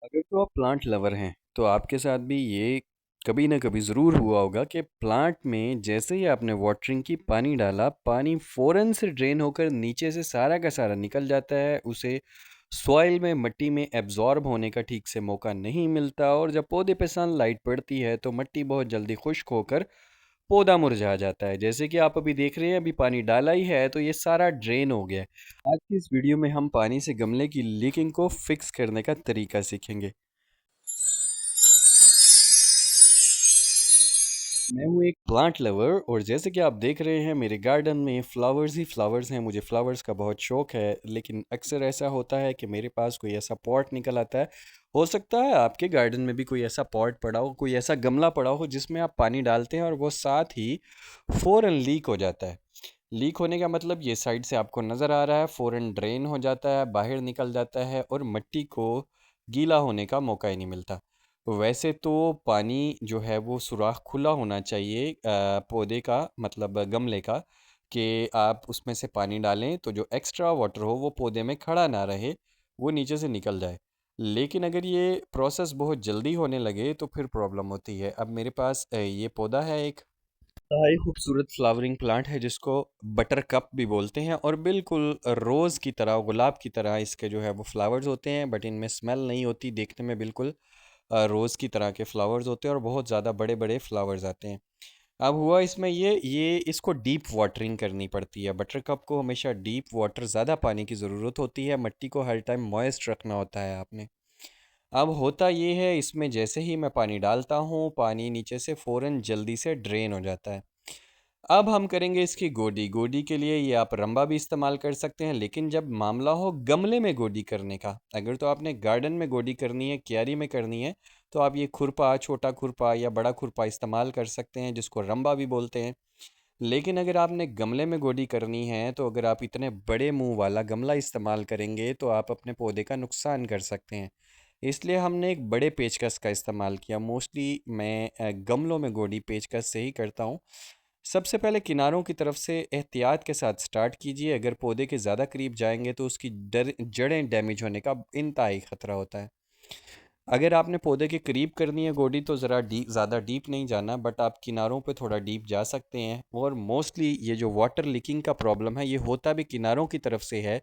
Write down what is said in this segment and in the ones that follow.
अगर तो आप प्लांट लवर हैं तो आपके साथ भी ये कभी ना कभी ज़रूर हुआ होगा कि प्लांट में जैसे ही आपने वाटरिंग की पानी डाला पानी फ़ौरन से ड्रेन होकर नीचे से सारा का सारा निकल जाता है उसे सॉइल में मिट्टी में एब्जॉर्ब होने का ठीक से मौका नहीं मिलता और जब पौधे पे सनलाइट पड़ती है तो मिट्टी बहुत जल्दी खुश्क होकर पौधा मुरझा जाता है। जैसे कि आप अभी देख रहे हैं अभी पानी डाला ही है तो ये सारा ड्रेन हो गया है। आज की इस वीडियो में हम पानी से गमले की लीकिंग को फिक्स करने का तरीका सीखेंगे। मैं हूँ एक प्लांट लवर और जैसे कि आप देख रहे हैं मेरे गार्डन में फ्लावर्स ही फ्लावर्स हैं। मुझे फ्लावर्स का बहुत शौक है लेकिन अक्सर ऐसा होता है कि मेरे पास कोई ऐसा पॉट निकल आता है। हो सकता है आपके गार्डन में भी कोई ऐसा पॉट पड़ा हो, कोई ऐसा गमला पड़ा हो जिसमें आप पानी डालते हैं और वो साथ ही फ़ौरन लीक हो जाता है। लीक होने का मतलब ये साइड से आपको नज़र आ रहा है, फ़ौरन ड्रेन हो जाता है, बाहर निकल जाता है और मिट्टी को गीला होने का मौका ही नहीं मिलता। वैसे तो पानी जो है वो सुराख खुला होना चाहिए पौधे का मतलब गमले का, कि आप उसमें से पानी डालें तो जो एक्स्ट्रा वाटर हो वो पौधे में खड़ा ना रहे, वो नीचे से निकल जाए। लेकिन अगर ये प्रोसेस बहुत जल्दी होने लगे तो फिर प्रॉब्लम होती है। अब मेरे पास ये पौधा है एक ही खूबसूरत फ्लावरिंग प्लांट है जिसको बटर कप भी बोलते हैं और बिल्कुल रोज़ की तरह गुलाब की तरह इसके जो है वो फ्लावर्स होते हैं, बट इनमें स्मेल नहीं होती, देखने में बिल्कुल रोज़ की तरह के फ्लावर्स होते हैं और बहुत ज़्यादा बड़े बड़े फ्लावर्स आते हैं। अब हुआ इसमें ये इसको डीप वाटरिंग करनी पड़ती है। बटर कप को हमेशा डीप वाटर, ज़्यादा पानी की ज़रूरत होती है, मिट्टी को हर टाइम मॉइस्ट रखना होता है आपने। अब होता ये है इसमें जैसे ही मैं पानी डालता हूँ पानी नीचे से फ़ौरन जल्दी से ड्रेन हो जाता है। अब हम करेंगे इसकी गोडी। गोडी के लिए ये आप रंबा भी इस्तेमाल कर सकते हैं, लेकिन जब मामला हो गमले में गोडी करने का, अगर तो आपने गार्डन में गोडी करनी है, क्यारी में करनी है, तो आप ये खुरपा, छोटा खुरपा या बड़ा खुरपा इस्तेमाल कर सकते हैं जिसको रंबा भी बोलते हैं। लेकिन अगर आपने गमले में गोडी करनी है तो अगर आप इतने बड़े मुंह वाला गमला इस्तेमाल करेंगे तो आप अपने पौधे का नुकसान कर सकते हैं। इसलिए हमने एक बड़े पेचकस का इस्तेमाल किया। मोस्टली मैं गमलों में गोडी पेचकस से ही करता हूँ। सबसे पहले किनारों की तरफ से एहतियात के साथ स्टार्ट कीजिए। अगर पौधे के ज़्यादा करीब जाएंगे तो उसकी जड़ें डैमेज होने का इंतहाई ख़तरा होता है। अगर आपने पौधे के करीब करनी है गोडी तो ज़रा डीप, ज़्यादा डीप नहीं जाना, बट आप किनारों पे थोड़ा डीप जा सकते हैं। और मोस्टली ये जो वाटर लीकिंग का प्रॉब्लम है ये होता भी किनारों की तरफ से है,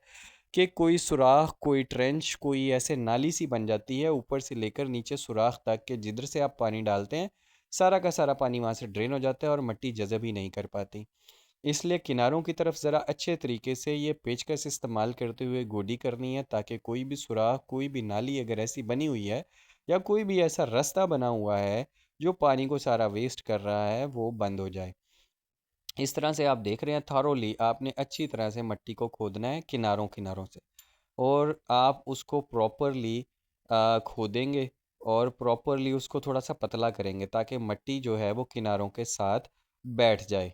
कि कोई सुराख, कोई ट्रेंच, कोई ऐसे नाली सी बन जाती है ऊपर से लेकर नीचे सुराख तक के, जिधर से आप पानी डालते हैं सारा का सारा पानी वहाँ से ड्रेन हो जाता है और मिट्टी जज़ब ही नहीं कर पाती। इसलिए किनारों की तरफ ज़रा अच्छे तरीके से ये पेचकस इस्तेमाल करते हुए गोडी करनी है, ताकि कोई भी सुराख, कोई भी नाली अगर ऐसी बनी हुई है या कोई भी ऐसा रास्ता बना हुआ है जो पानी को सारा वेस्ट कर रहा है वो बंद हो जाए। इस तरह से आप देख रहे हैं थारोली आपने अच्छी तरह से मिट्टी को खोदना है किनारों किनारों से, और आप उसको प्रॉपरली खोदेंगे और प्रॉपरली उसको थोड़ा सा पतला करेंगे ताकि मिट्टी जो है वो किनारों के साथ बैठ जाए।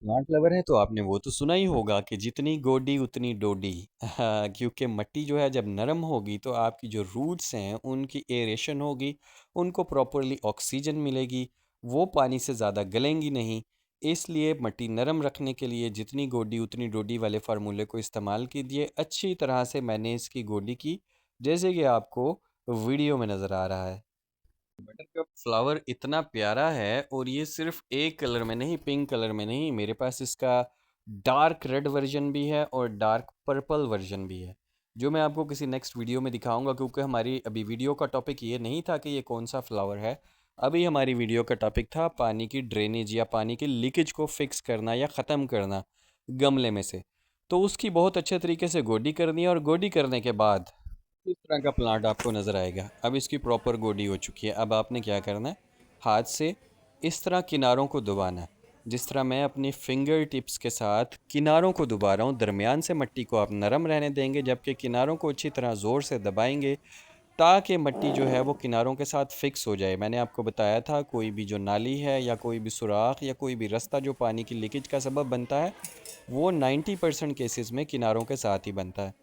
प्लांट लवर है तो आपने वो तो सुना ही होगा कि जितनी गोडी उतनी डोडी। हाँ, क्योंकि मिट्टी जो है जब नरम होगी तो आपकी जो रूट्स हैं उनकी एरेशन होगी, उनको प्रॉपरली ऑक्सीजन मिलेगी, वो पानी से ज़्यादा गलेंगी नहीं। इसलिए मिट्टी नरम रखने के लिए जितनी गोडी उतनी डोडी वाले फार्मूले को इस्तेमाल कीजिए। अच्छी तरह से मैंने इसकी गोडी की जैसे कि आपको वीडियो में नज़र आ रहा है। बटर कप फ्लावर इतना प्यारा है और ये सिर्फ एक कलर में नहीं, पिंक कलर में नहीं, मेरे पास इसका डार्क रेड वर्जन भी है और डार्क पर्पल वर्जन भी है, जो मैं आपको किसी नेक्स्ट वीडियो में दिखाऊंगा। क्योंकि हमारी अभी वीडियो का टॉपिक ये नहीं था कि ये कौन सा फ्लावर है। अभी हमारी वीडियो का टॉपिक था पानी की ड्रेनेज या पानी की लीकेज को फिक्स करना या ख़त्म करना गमले में से। तो उसकी बहुत अच्छे तरीके से गोडी करनी है और गोडी करने के बाद इस तरह का प्लांट आपको नज़र आएगा। अब इसकी प्रॉपर गोडी हो चुकी है। अब आपने क्या करना है, हाथ से इस तरह किनारों को दबाना है, जिस तरह मैं अपनी फिंगर टिप्स के साथ किनारों को दबा रहा हूँ। दरमियान से मिट्टी को आप नरम रहने देंगे जबकि किनारों को अच्छी तरह ज़ोर से दबाएंगे ताकि मिट्टी जो है वो किनारों के साथ फिक्स हो जाए। मैंने आपको बताया था कोई भी जो नाली है या कोई भी सुराख या कोई भी रास्ता जो पानी की लीकेज का सबब बनता है वो 90% केसेस में किनारों के साथ ही बनता है।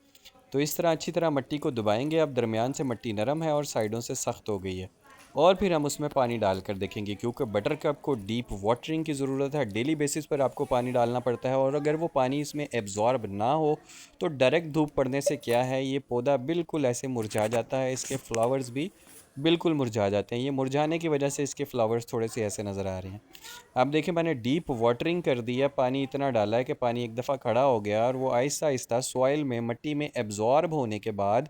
तो इस तरह अच्छी तरह मिट्टी को दबाएंगे। अब दरमियान से मिट्टी नरम है और साइडों से सख्त हो गई है और फिर हम उसमें पानी डालकर देखेंगे, क्योंकि बटर कप को डीप वाटरिंग की ज़रूरत है। डेली बेसिस पर आपको पानी डालना पड़ता है, और अगर वो पानी इसमें एब्जॉर्ब ना हो तो डायरेक्ट धूप पड़ने से क्या है, ये पौधा बिल्कुल ऐसे मुरझा जाता है, इसके फ्लावर्स भी बिल्कुल मुरझा जाते हैं। ये मुरझाने की वजह से इसके फ्लावर्स थोड़े से ऐसे नज़र आ रहे हैं। आप देखें, मैंने डीप वाटरिंग कर दिया, पानी इतना डाला है कि पानी एक दफ़ा खड़ा हो गया, और वो आहिस्ता आहिस्ता सॉइल में, मिट्टी में एब्जॉर्ब होने के बाद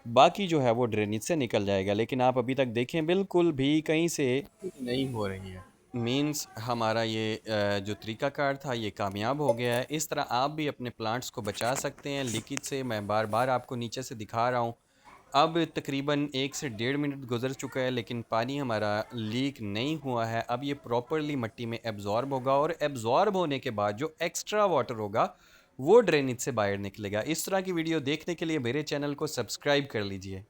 बाकी जो है वो ड्रेनेज से निकल जाएगा। लेकिन आप अभी तक देखें, बिल्कुल भी कहीं से नहीं हो रही है। मीन्स हमारा ये जो तरीक़ाकार था ये कामयाब हो गया है। इस तरह आप भी अपने प्लांट्स को बचा सकते हैं लीकेज से। मैं बार बार आपको नीचे से दिखा रहा हूँ। अब तकरीबन 1 से 1.5 मिनट गुजर चुका है, लेकिन पानी हमारा लीक नहीं हुआ है। अब ये प्रॉपरली मिट्टी में एब्जॉर्ब होगा, और एब्जॉर्ब होने के बाद जो एक्स्ट्रा वाटर होगा वो ड्रेनेज से बाहर निकलेगा। इस तरह की वीडियो देखने के लिए मेरे चैनल को सब्सक्राइब कर लीजिए।